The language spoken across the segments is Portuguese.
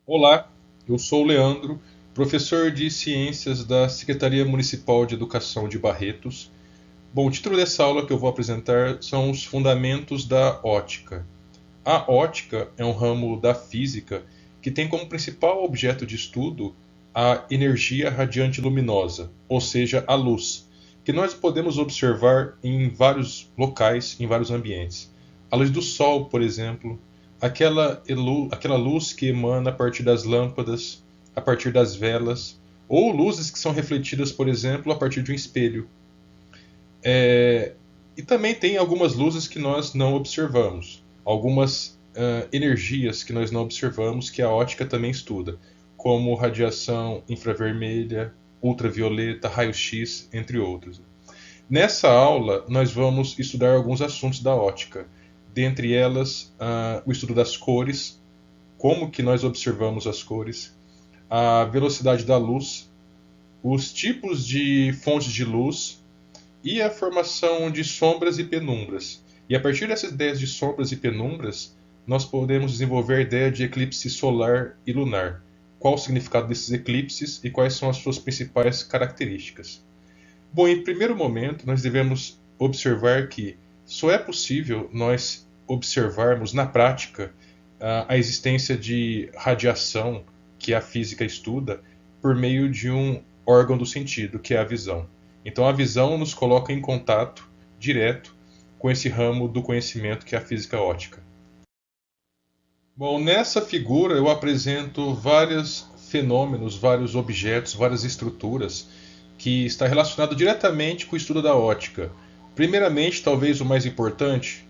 Olá, eu sou o Leandro, professor de Ciências da Secretaria Municipal de Educação de Barretos. Bom, o título dessa aula que eu vou apresentar são os fundamentos da ótica. A ótica é um ramo da física que tem como principal objeto de estudo a energia radiante luminosa, ou seja, a luz, que nós podemos observar em vários locais, em vários ambientes. A luz do sol, por exemplo, aquela luz que emana a partir das lâmpadas, a partir das velas, ou luzes que são refletidas, por exemplo, a partir de um espelho. É, e também tem algumas luzes que nós não observamos, algumas energias que nós não observamos que a ótica também estuda, como radiação infravermelha, ultravioleta, raio-x, entre outros. Nessa aula, nós vamos estudar alguns assuntos da ótica, dentre elas o estudo das cores, como que nós observamos as cores, a velocidade da luz, os tipos de fontes de luz e a formação de sombras e penumbras. E a partir dessas ideias de sombras e penumbras, nós podemos desenvolver a ideia de eclipse solar e lunar. Qual o significado desses eclipses e quais são as suas principais características? Bom, em primeiro momento, nós devemos observar que só é possível nós observarmos na prática a existência de radiação que a física estuda por meio de um órgão do sentido, que é a visão. Então, a visão nos coloca em contato direto com esse ramo do conhecimento que é a física óptica. Bom, nessa figura eu apresento vários fenômenos, vários objetos, várias estruturas que está relacionado diretamente com o estudo da ótica. Primeiramente, talvez o mais importante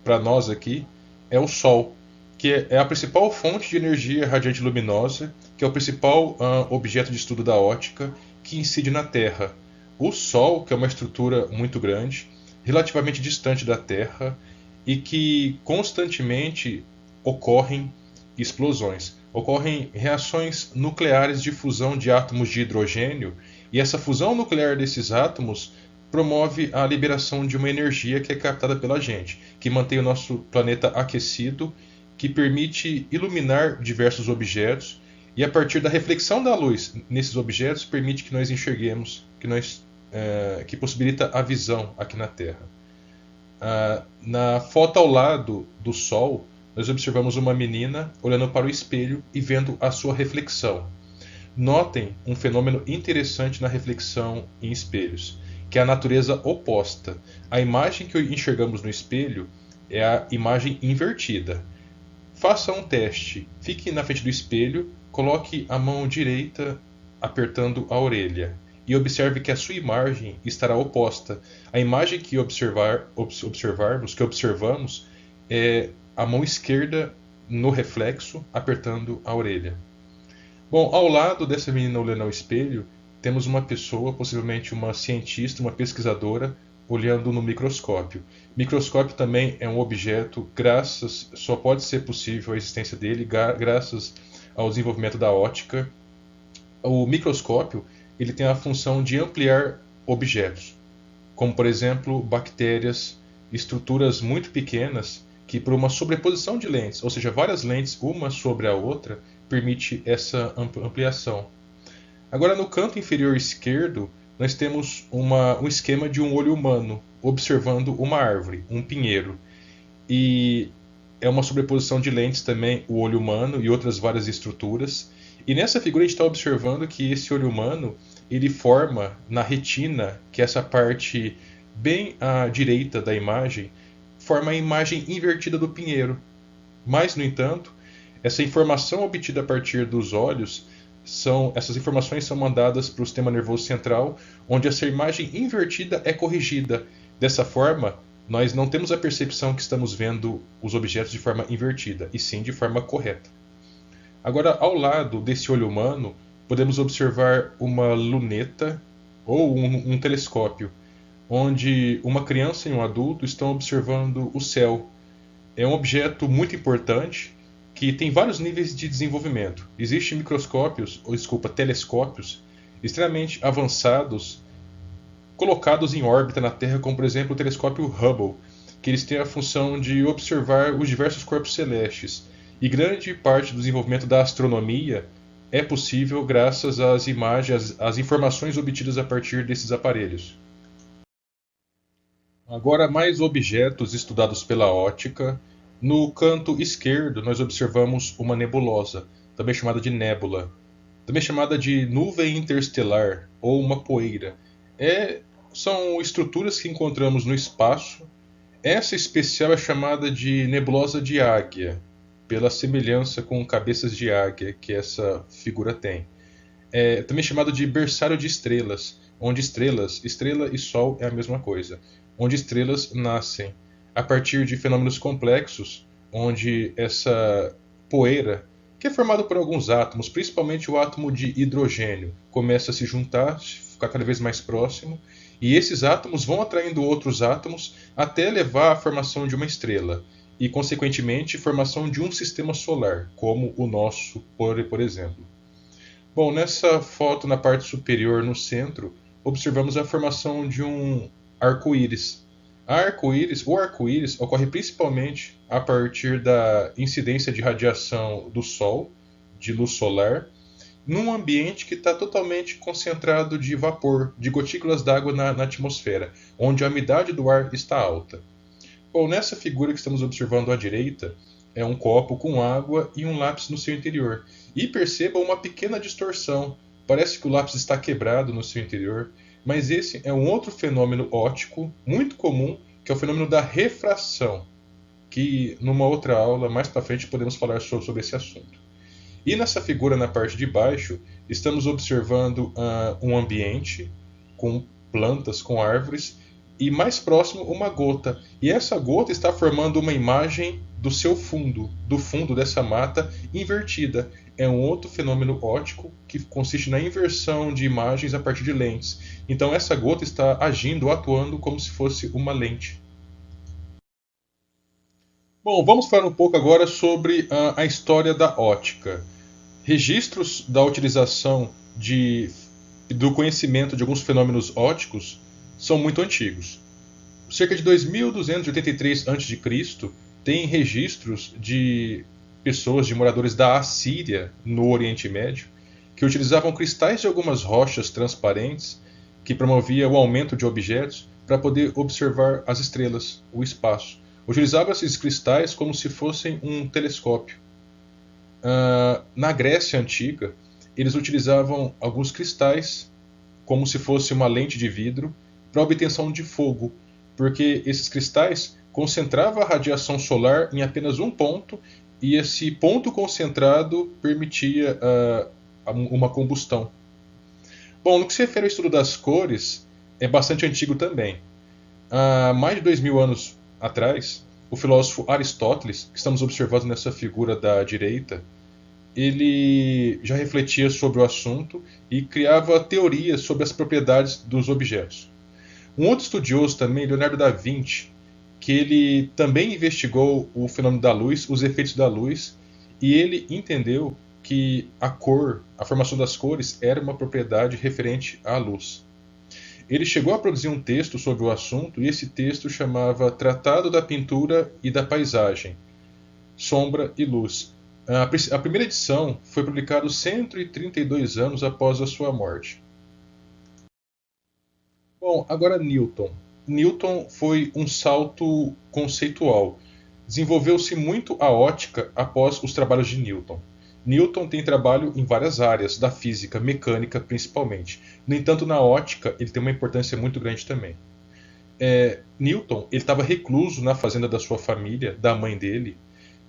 para nós aqui é o Sol, que é a principal fonte de energia radiante luminosa, que é o principal objeto de estudo da ótica que incide na Terra. O Sol, que é uma estrutura muito grande, relativamente distante da Terra e que constantemente ocorrem explosões, ocorrem reações nucleares de fusão de átomos de hidrogênio, e essa fusão nuclear desses átomos promove a liberação de uma energia que é captada pela gente, que mantém o nosso planeta aquecido, que permite iluminar diversos objetos e a partir da reflexão da luz nesses objetos permite que nós enxerguemos, que possibilita a visão aqui na Terra. Na foto ao lado do Sol, nós observamos uma menina olhando para o espelho e vendo a sua reflexão. Notem um fenômeno interessante na reflexão em espelhos, que é a natureza oposta. A imagem que enxergamos no espelho é a imagem invertida. Faça um teste. Fique na frente do espelho, coloque a mão direita apertando a orelha e observe que a sua imagem estará oposta. A imagem que observamos é a mão esquerda no reflexo apertando a orelha. Bom, ao lado dessa menina olhando ao espelho, temos uma pessoa, possivelmente uma cientista, uma pesquisadora, olhando no microscópio. Microscópio também é um objeto, só pode ser possível a existência dele graças ao desenvolvimento da ótica. O microscópio ele tem a função de ampliar objetos, como por exemplo bactérias, estruturas muito pequenas que por uma sobreposição de lentes, ou seja, várias lentes uma sobre a outra, permite essa ampliação. Agora no canto inferior esquerdo nós temos um esquema de um olho humano observando uma árvore, um pinheiro. E é uma sobreposição de lentes também, o olho humano e outras várias estruturas. E nessa figura a gente está observando que esse olho humano ele forma na retina, que é essa parte bem à direita da imagem, forma a imagem invertida do pinheiro. Mas, no entanto, essa informação obtida a partir dos olhos essas informações são mandadas para o sistema nervoso central, onde essa imagem invertida é corrigida. Dessa forma, nós não temos a percepção que estamos vendo os objetos de forma invertida, e sim de forma correta. Agora, ao lado desse olho humano, podemos observar uma luneta ou um telescópio, onde uma criança e um adulto estão observando o céu. É um objeto muito importante que tem vários níveis de desenvolvimento. Existem telescópios extremamente avançados colocados em órbita na Terra, como por exemplo o telescópio Hubble, que eles têm a função de observar os diversos corpos celestes. E grande parte do desenvolvimento da astronomia é possível graças às imagens, às informações obtidas a partir desses aparelhos. Agora, mais objetos estudados pela ótica. No canto esquerdo, nós observamos uma nebulosa, também chamada de nébula, também chamada de nuvem interestelar ou uma poeira. São estruturas que encontramos no espaço. Essa especial é chamada de nebulosa de águia, pela semelhança com cabeças de águia que essa figura tem. É também chamado de berçário de estrelas, onde estrela e sol é a mesma coisa, onde estrelas nascem a partir de fenômenos complexos, onde essa poeira, que é formada por alguns átomos, principalmente o átomo de hidrogênio, começa a se juntar, ficar cada vez mais próximo, e esses átomos vão atraindo outros átomos até levar à formação de uma estrela, e consequentemente formação de um sistema solar, como o nosso, por exemplo. Bom, nessa foto na parte superior no centro, observamos a formação de um arco-íris. O arco-íris ocorre principalmente a partir da incidência de radiação do Sol, de luz solar, num ambiente que está totalmente concentrado de vapor, de gotículas d'água na atmosfera, onde a umidade do ar está alta. Bom, nessa figura que estamos observando à direita, é um copo com água e um lápis no seu interior. E perceba uma pequena distorção. Parece que o lápis está quebrado no seu interior, mas esse é um outro fenômeno óptico muito comum, que é o fenômeno da refração, que numa outra aula, mais para frente, podemos falar sobre esse assunto. E nessa figura na parte de baixo, estamos observando um ambiente com plantas, com árvores, e mais próximo uma gota. E essa gota está formando uma imagem do seu fundo, do fundo dessa mata invertida. É um outro fenômeno óptico que consiste na inversão de imagens a partir de lentes. Então essa gota está agindo, atuando como se fosse uma lente. Bom, vamos falar um pouco agora sobre a história da óptica. Registros da utilização do conhecimento de alguns fenômenos ópticos são muito antigos. Cerca de 2283 a.C. tem registros de pessoas, de moradores da Assíria, no Oriente Médio, que utilizavam cristais de algumas rochas transparentes que promovia o aumento de objetos para poder observar as estrelas, o espaço. Utilizavam esses cristais como se fossem um telescópio. Na Grécia Antiga, eles utilizavam alguns cristais como se fosse uma lente de vidro para obtenção de fogo, porque esses cristais concentravam a radiação solar em apenas um ponto e esse ponto concentrado permitia uma combustão. Bom, no que se refere ao estudo das cores, é bastante antigo também. Há mais de 2000 anos atrás, o filósofo Aristóteles, que estamos observando nessa figura da direita, ele já refletia sobre o assunto e criava teorias sobre as propriedades dos objetos. Um outro estudioso também, Leonardo da Vinci, que ele também investigou o fenômeno da luz, os efeitos da luz, e ele entendeu que a cor, a formação das cores, era uma propriedade referente à luz. Ele chegou a produzir um texto sobre o assunto, e esse texto chamava Tratado da Pintura e da Paisagem, Sombra e Luz. A primeira edição foi publicada 132 anos após a sua morte. Bom, agora Newton. Newton foi um salto conceitual. Desenvolveu-se muito a ótica após os trabalhos de Newton. Newton tem trabalho em várias áreas da física, mecânica principalmente. No entanto, na ótica ele tem uma importância muito grande também. Newton estava recluso na fazenda da sua família, da mãe dele,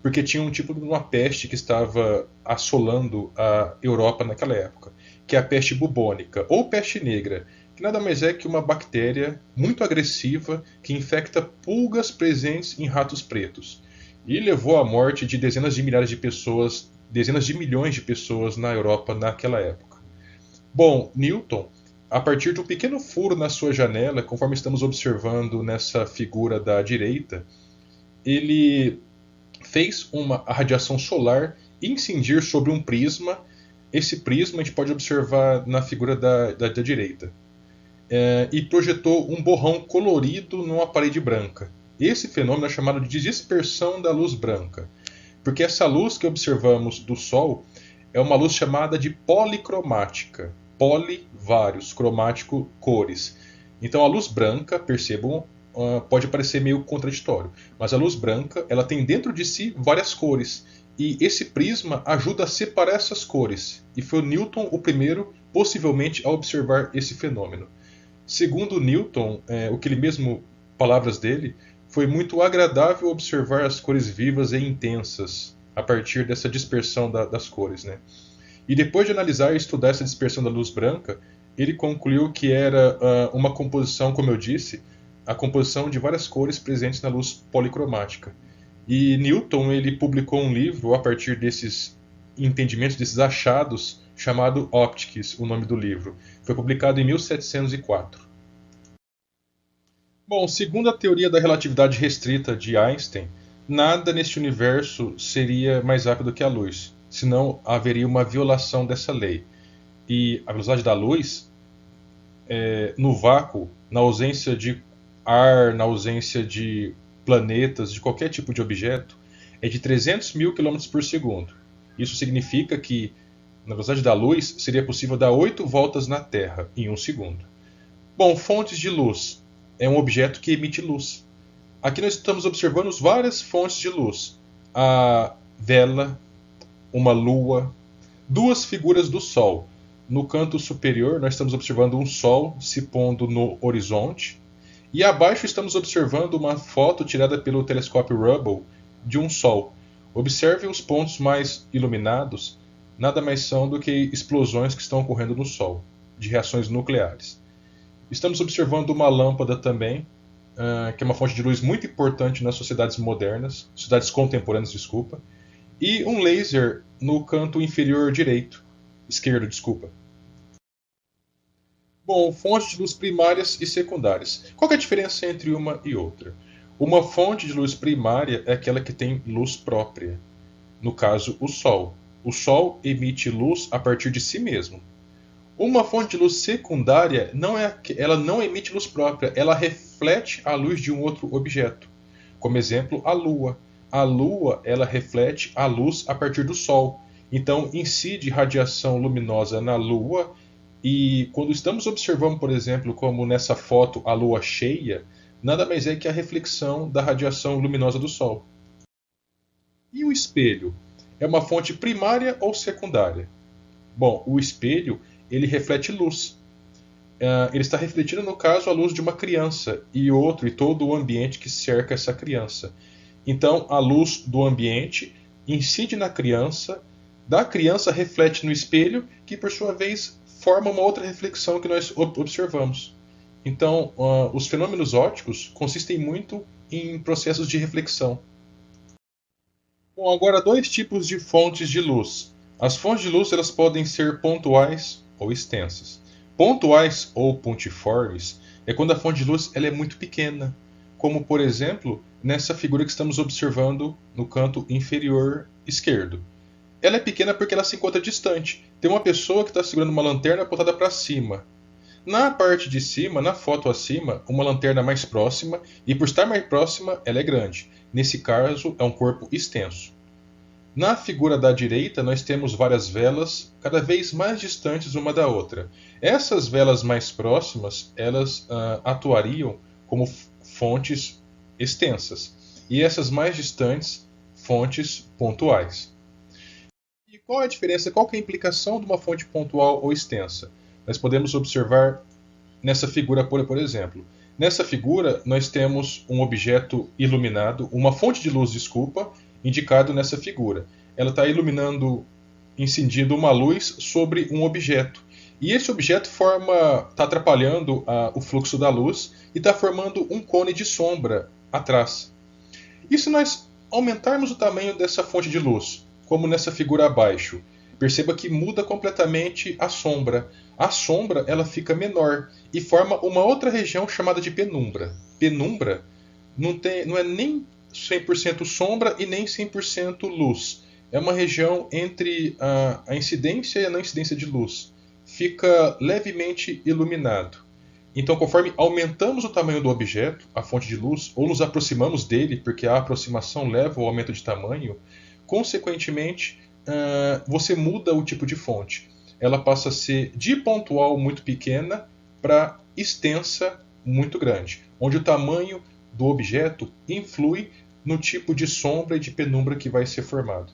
porque tinha um tipo de uma peste que estava assolando a Europa naquela época, que é a peste bubônica, ou peste negra, que nada mais é que uma bactéria muito agressiva que infecta pulgas presentes em ratos pretos. E levou à morte de dezenas de milhares de pessoas, dezenas de milhões de pessoas na Europa naquela época. Bom, Newton, a partir de um pequeno furo na sua janela, conforme estamos observando nessa figura da direita, ele fez a radiação solar incidir sobre um prisma. Esse prisma a gente pode observar na figura da direita. E projetou um borrão colorido numa parede branca. Esse fenômeno é chamado de dispersão da luz branca. Porque essa luz que observamos do Sol é uma luz chamada de policromática. Poli, vários, cromático, cores. Então a luz branca, percebam, pode parecer meio contraditório, mas a luz branca ela tem dentro de si várias cores. E esse prisma ajuda a separar essas cores. E foi Newton o primeiro, possivelmente, a observar esse fenômeno. Segundo Newton, o que ele mesmo, palavras dele, foi muito agradável observar as cores vivas e intensas a partir dessa dispersão das cores, né? E depois de analisar e estudar essa dispersão da luz branca, ele concluiu que era uma composição, como eu disse, a composição de várias cores presentes na luz policromática. E Newton ele publicou um livro a partir desses entendimentos, desses achados, chamado Optics, o nome do livro. Foi publicado em 1704. Bom, segundo a teoria da relatividade restrita de Einstein, nada neste universo seria mais rápido que a luz, senão haveria uma violação dessa lei. E a velocidade da luz, no vácuo, na ausência de ar, na ausência de planetas, de qualquer tipo de objeto, é de 300 mil km por segundo. Isso significa que, na velocidade da luz, seria possível dar 8 voltas na Terra em um segundo. Bom, fontes de luz. É um objeto que emite luz. Aqui nós estamos observando várias fontes de luz. A vela, uma lua, duas figuras do Sol. No canto superior, nós estamos observando um Sol se pondo no horizonte. E abaixo estamos observando uma foto tirada pelo telescópio Hubble de um Sol. Observe os pontos mais iluminados, nada mais são do que explosões que estão ocorrendo no Sol, de reações nucleares. Estamos observando uma lâmpada também, que é uma fonte de luz muito importante nas sociedades modernas, sociedades contemporâneas, desculpa, e um laser no canto inferior esquerdo, desculpa. Bom, fontes de luz primárias e secundárias. Qual é a diferença entre uma e outra? Uma fonte de luz primária é aquela que tem luz própria. No caso, o Sol. O Sol emite luz a partir de si mesmo. Uma fonte de luz secundária ela não emite luz própria, ela reflete a luz de um outro objeto. Como exemplo, a Lua. A Lua ela reflete a luz a partir do Sol. Então, incide radiação luminosa na Lua. E quando estamos observando, por exemplo, como nessa foto a Lua cheia, nada mais é que a reflexão da radiação luminosa do Sol. E o espelho? É uma fonte primária ou secundária? Bom, o espelho ele reflete luz. Ele está refletindo, no caso, a luz de uma criança e todo o ambiente que cerca essa criança. Então, a luz do ambiente incide na criança, da criança reflete no espelho, que por sua vez forma uma outra reflexão que nós observamos. Então, os fenômenos ópticos consistem muito em processos de reflexão. Bom, agora dois tipos de fontes de luz. As fontes de luz elas podem ser pontuais ou extensas. Pontuais ou pontiformes é quando a fonte de luz ela é muito pequena, como por exemplo nessa figura que estamos observando no canto inferior esquerdo. Ela é pequena porque ela se encontra distante. Tem uma pessoa que está segurando uma lanterna apontada para cima. Na parte de cima, na foto acima, uma lanterna mais próxima, e por estar mais próxima, ela é grande. Nesse caso, é um corpo extenso. Na figura da direita, nós temos várias velas, cada vez mais distantes uma da outra. Essas velas mais próximas, elas atuariam como fontes extensas, e essas mais distantes, fontes pontuais. E qual é a diferença, qual que é a implicação de uma fonte pontual ou extensa? Nós podemos observar nessa figura, por exemplo. Nessa figura, nós temos um objeto iluminado, uma fonte de luz, desculpa, indicado nessa figura. Ela está incidindo uma luz sobre um objeto. E esse objeto está atrapalhando o fluxo da luz e está formando um cone de sombra atrás. E se nós aumentarmos o tamanho dessa fonte de luz, como nessa figura abaixo, perceba que muda completamente a sombra. A sombra ela fica menor e forma uma outra região chamada de penumbra. Penumbra não é nem 100% sombra e nem 100% luz. É uma região entre a incidência e a não incidência de luz. Fica levemente iluminado. Então, conforme aumentamos o tamanho do objeto, a fonte de luz, ou nos aproximamos dele, porque a aproximação leva ao aumento de tamanho, consequentemente, você muda o tipo de fonte. Ela passa a ser de pontual muito pequena para extensa muito grande, onde o tamanho do objeto influi no tipo de sombra e de penumbra que vai ser formado.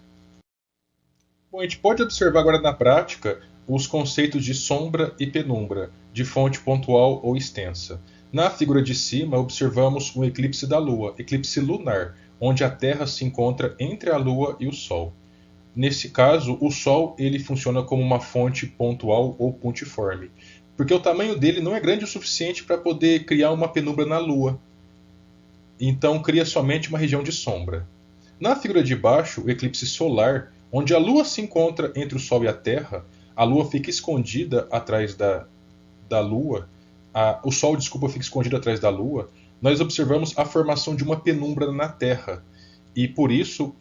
Bom, a gente pode observar agora na prática os conceitos de sombra e penumbra, de fonte pontual ou extensa. Na figura de cima, observamos um eclipse da Lua, eclipse lunar, onde a Terra se encontra entre a Lua e o Sol. Nesse caso, o Sol ele funciona como uma fonte pontual ou pontiforme, porque o tamanho dele não é grande o suficiente para poder criar uma penumbra na Lua. Então cria somente uma região de sombra. Na figura de baixo, o eclipse solar, onde a Lua se encontra entre o Sol e a Terra, a Lua fica escondida atrás da Lua, o Sol, desculpa, fica escondido atrás da Lua, nós observamos a formação de uma penumbra na Terra. E por isso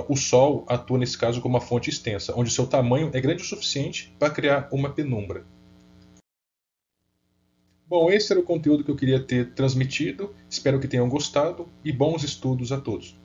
o Sol atua nesse caso como uma fonte extensa, onde seu tamanho é grande o suficiente para criar uma penumbra. Bom, esse era o conteúdo que eu queria ter transmitido. Espero que tenham gostado e bons estudos a todos.